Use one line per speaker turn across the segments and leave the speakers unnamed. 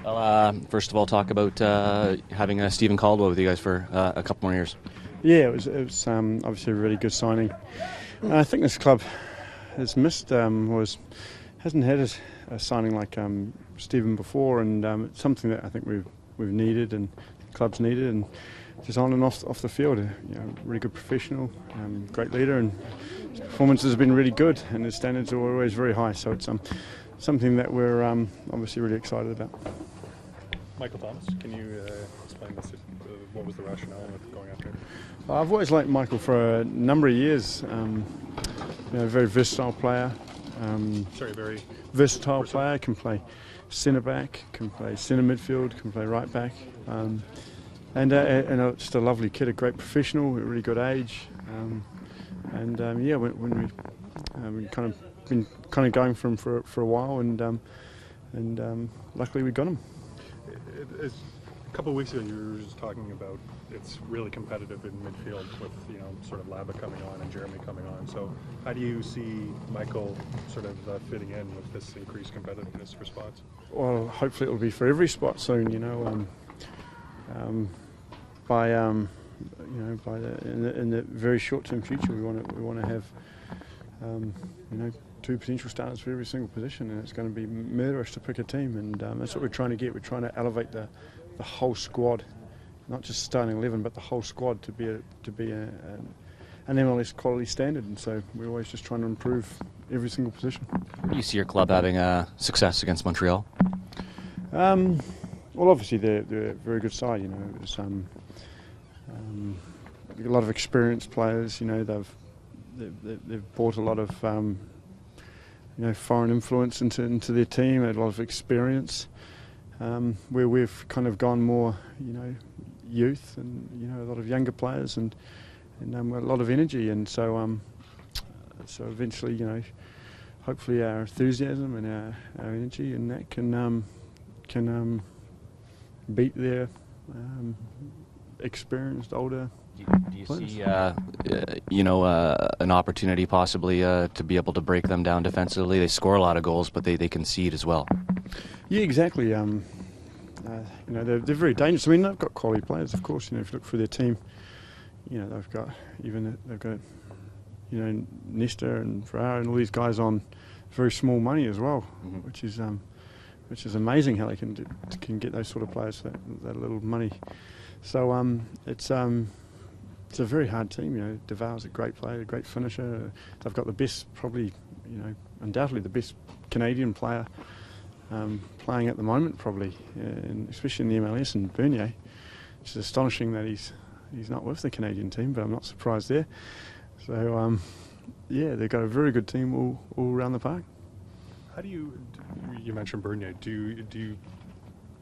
Well, first of all, talk about having Stephen Caldwell with you guys for a couple more years.
Yeah, it was obviously a really good signing. I think this club has missed hasn't had a signing like Stephen before, and it's something that I think we've needed and the club's needed, and just on and off the field, really good professional, great leader, and his performances have been really good, and his standards are always very high. So it's something that we're obviously really excited about.
Michael Thomas, can you explain this? What was the rationale with going after him?
I've always liked Michael for a number of years. Very versatile player.
Very
versatile player. Can play centre back, can play centre midfield, can play right back, and just a lovely kid, a great professional, at a really good age. When we kind of been going for him for a while, and luckily we got him.
A couple of weeks ago, you were just talking about it's really competitive in midfield with sort of Laba coming on and Jeremy coming on. So how do you see Michael sort of fitting in with this increased competitiveness for spots?
Well, hopefully it will be for every spot soon. In the very short-term future, we want to have two potential starters for every single position, and it's going to be murderous to pick a team, and that's what we're trying to get. We're trying to elevate the whole squad, not just starting 11, but the whole squad to be an MLS quality standard, and so we're always just trying to improve every single position.
Do you see your club having success against Montreal?
Well, obviously they're a very good side. It's, a lot of experienced players. They've brought a lot of foreign influence into their team. They had a lot of experience. Where we've kind of gone more, youth and a lot of younger players and a lot of energy, and so eventually, hopefully our enthusiasm and our energy and that can beat their experienced older.
Do you see an opportunity possibly to be able to break them down defensively? They score a lot of goals, but they concede as well.
Yeah, exactly. They're very dangerous. I mean, they've got quality players, of course. If you look for their team, they've got Nesta and Ferrara and all these guys on very small money as well, which is amazing how they can get those sort of players for that little money. So it's a very hard team. Deval's a great player, a great finisher. They've got the best, probably, undoubtedly the best Canadian player playing at the moment, probably, and especially in the MLS, and Bernier, which is astonishing that he's not with the Canadian team, but I'm not surprised there. So they've got a very good team all around the park.
How do you mentioned Bernier? Do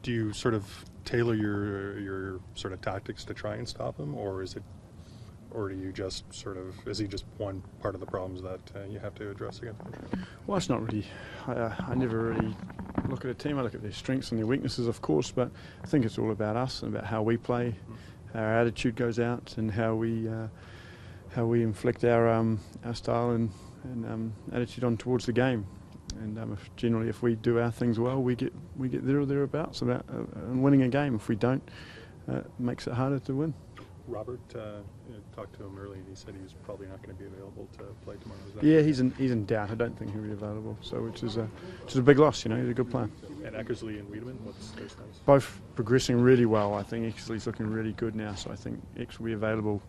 you sort of tailor your sort of tactics to try and stop him, or do you just is he just one part of the problems that you have to address against him?
Well, it's not really. I never really look at a team. I look at their strengths and their weaknesses, of course, but I think it's all about us and about how we play, how our attitude goes out, and how we inflict our style and attitude on towards the game. And generally, if we do our things well, we get there or thereabouts about winning a game. If we don't, it makes it harder to win.
Robert, talked to him earlier, and he said he was probably not going to be available to play tomorrow.
Yeah, he's in doubt. I don't think he'll be available. So which is a big loss. He's a good player.
And Eckersley and Wiedemann, what's their status?
Both progressing really well. I think Eckersley's looking really good now. So I think X will be available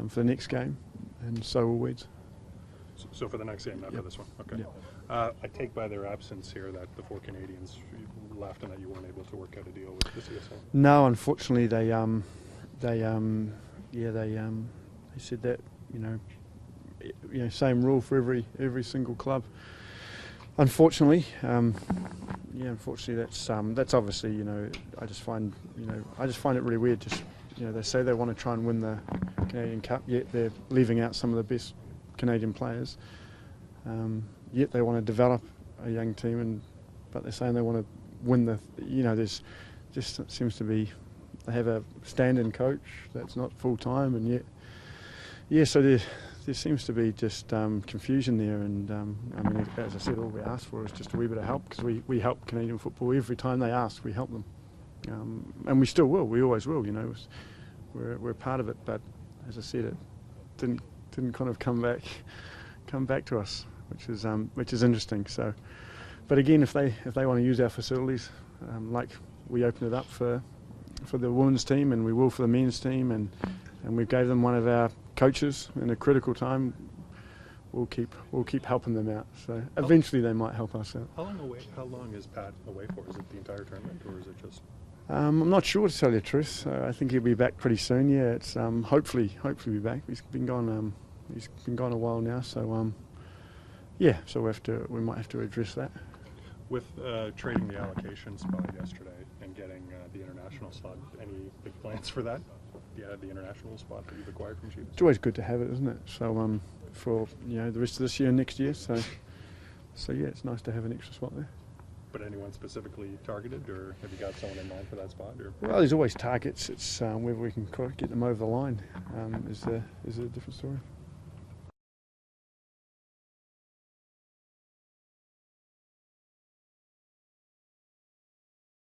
for the next game, and so will Weeds.
So for the next game, not for this one. Okay.
Yep.
I take by their absence here that the four Canadians laughed and that you weren't able to work out a deal with the CSL.
No, unfortunately, they said that same rule for every single club. Unfortunately, that's obviously I just find it really weird. Just they say they want to try and win the Canadian Cup, yet they're leaving out some of the best Canadian players. Yet they want to develop a young team, but they're saying they want to win the. There's just seems to be. They have a stand-in coach that's not full-time, and yet, so there seems to be just confusion there, and I mean, as I said, all we ask for is just a wee bit of help, because we help Canadian football every time they ask. We help them, and we still will. We always will. You know, we're part of it. But as I said, it didn't kind of come back to us, which is interesting. So, but again, if they want to use our facilities, like we open it up for the women's team, and we will for the men's team, and we gave them one of our coaches in a critical time, we'll keep helping them out. So eventually they might help us out.
How long is Pat away for? Is it the entire tournament, or is it just?
I'm not sure, to tell you the truth. I think he'll be back pretty soon. Yeah, it's hopefully be back. He's been gone a while now. So yeah, so we might have to address that.
With trading the allocation spot yesterday and getting the international slot, any big plans for that? Yeah, the international spot that you've acquired from Chivas.
It's always good to have it, isn't it? So for the rest of this year and next year. So yeah, it's nice to have an extra spot there.
But anyone specifically targeted, or have you got someone in mind for that spot? Or?
Well, there's always targets. It's whether we can get them over the line is a different story.